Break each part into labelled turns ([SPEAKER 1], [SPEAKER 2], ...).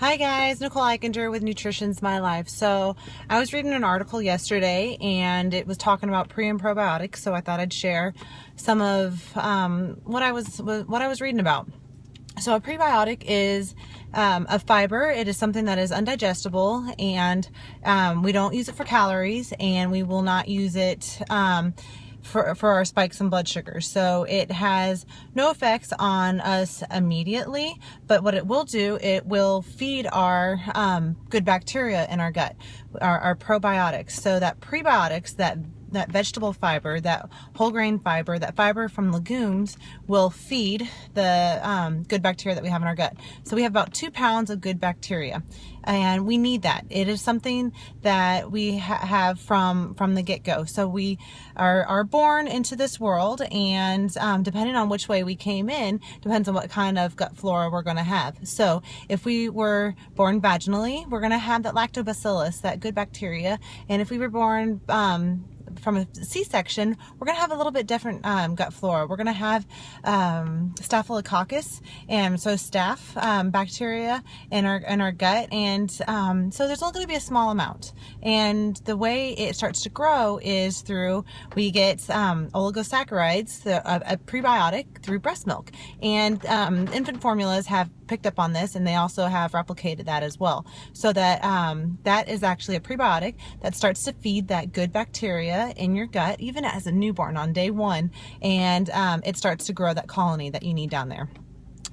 [SPEAKER 1] Hi guys, Nicole Eichinger with Nutrition's My Life. So I was reading an article yesterday and it was talking about pre and probiotics, so I thought I'd share some of what I was reading about. So a prebiotic is a fiber. It is something that is undigestible, and we don't use it for calories, and we will not use it for our spikes in blood sugar. So it has no effects on us immediately, but what it will do, it will feed our good bacteria in our gut, our probiotics. So that prebiotics, that vegetable fiber, that whole grain fiber, that fiber from legumes will feed the good bacteria that we have in our gut. So we have about 2 pounds of good bacteria, and we need that. It is something that we have from the get-go. So we are born into this world, and depending on which way we came in, depends on what kind of gut flora we're going to have. So if we were born vaginally, we're going to have that lactobacillus, that good bacteria, and if we were born from a C-section, we're going to have a little bit different gut flora. We're going to have staphylococcus, and so staph bacteria in our gut, and so there's only going to be a small amount. And the way it starts to grow is through, we get oligosaccharides, a prebiotic, through breast milk, and infant formulas have picked up on this, and they also have replicated that as well. So that that is actually a prebiotic that starts to feed that good bacteria in your gut, even as a newborn on day one, and it starts to grow that colony that you need down there.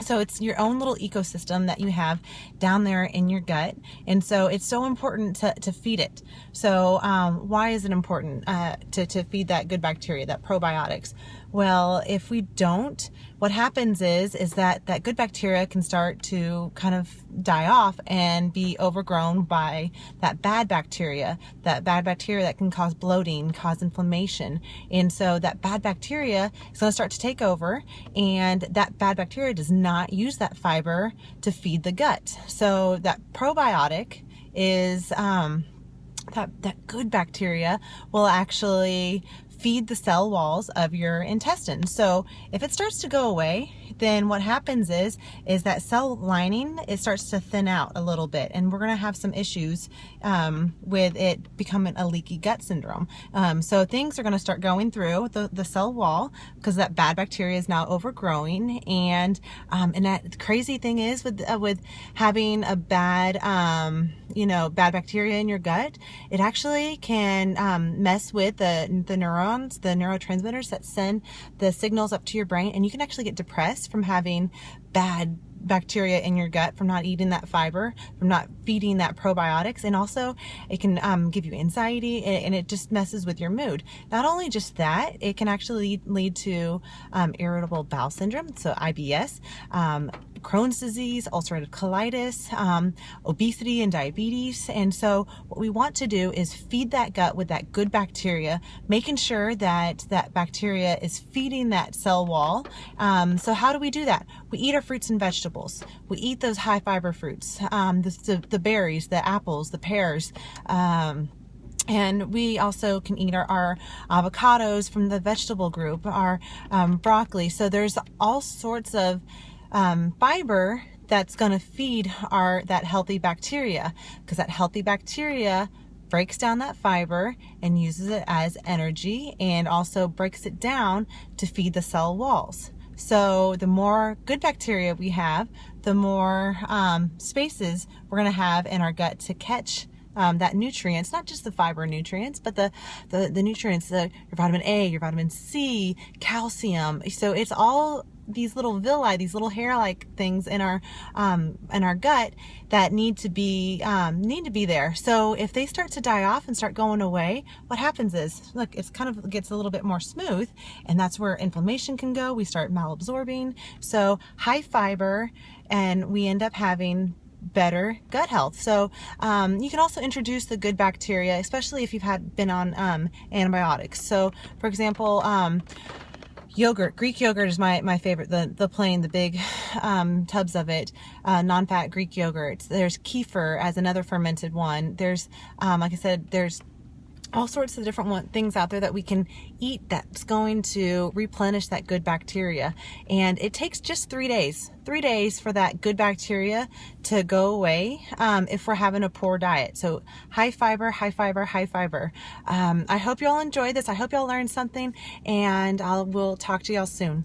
[SPEAKER 1] So it's your own little ecosystem that you have down there in your gut, and so it's so important to feed it. So why is it important to feed that good bacteria, that probiotics? Well, if we don't, what happens is that good bacteria can start to kind of die off and be overgrown by that bad bacteria that can cause bloating, cause inflammation. And so that bad bacteria is going to start to take over, and that bad bacteria does not use that fiber to feed the gut. So that probiotic is that good bacteria will actually feed the cell walls of your intestines. So if it starts to go away, then what happens is that cell lining, it starts to thin out a little bit, and we're going to have some issues with it becoming a leaky gut syndrome. So things are going to start going through the cell wall because that bad bacteria is now overgrowing, and that crazy thing is with having a bad bad bacteria in your gut, it actually can mess with the neurons, the neurotransmitters that send the signals up to your brain, and you can actually get depressed from having bad bacteria in your gut, from not eating that fiber, from not feeding that probiotics, and also it can give you anxiety, and it just messes with your mood. Not only just that, it can actually lead to irritable bowel syndrome, so IBS, Crohn's disease, ulcerative colitis, obesity and diabetes. And so what we want to do is feed that gut with that good bacteria, making sure that that bacteria is feeding that cell wall. So how do we do that? We eat our fruits and vegetables. We eat those high fiber fruits, the berries, the apples, the pears, and we also can eat our avocados from the vegetable group, our broccoli. So there's all sorts of fiber that's going to feed that healthy bacteria, because that healthy bacteria breaks down that fiber and uses it as energy, and also breaks it down to feed the cell walls. So the more good bacteria we have, the more spaces we're going to have in our gut to catch that nutrients, not just the fiber nutrients, but the nutrients, your vitamin A, your vitamin C, calcium. So it's all these little villi, these little hair-like things in our gut that need to be there. So if they start to die off and start going away, what happens is, look, it's kind of gets a little bit more smooth, and that's where inflammation can go. We start malabsorbing. So high fiber, and we end up having better gut health. So you can also introduce the good bacteria, especially if you've been on antibiotics. So for example, yogurt, Greek yogurt is my favorite, the plain, the big tubs of it, non-fat Greek yogurt. There's kefir as another fermented one. There's like I said, there's all sorts of different things out there that we can eat that's going to replenish that good bacteria. And it takes just 3 days. 3 days for that good bacteria to go away if we're having a poor diet. So high fiber, high fiber, high fiber. I hope you all enjoyed this. I hope y'all learned something, and we'll talk to y'all soon.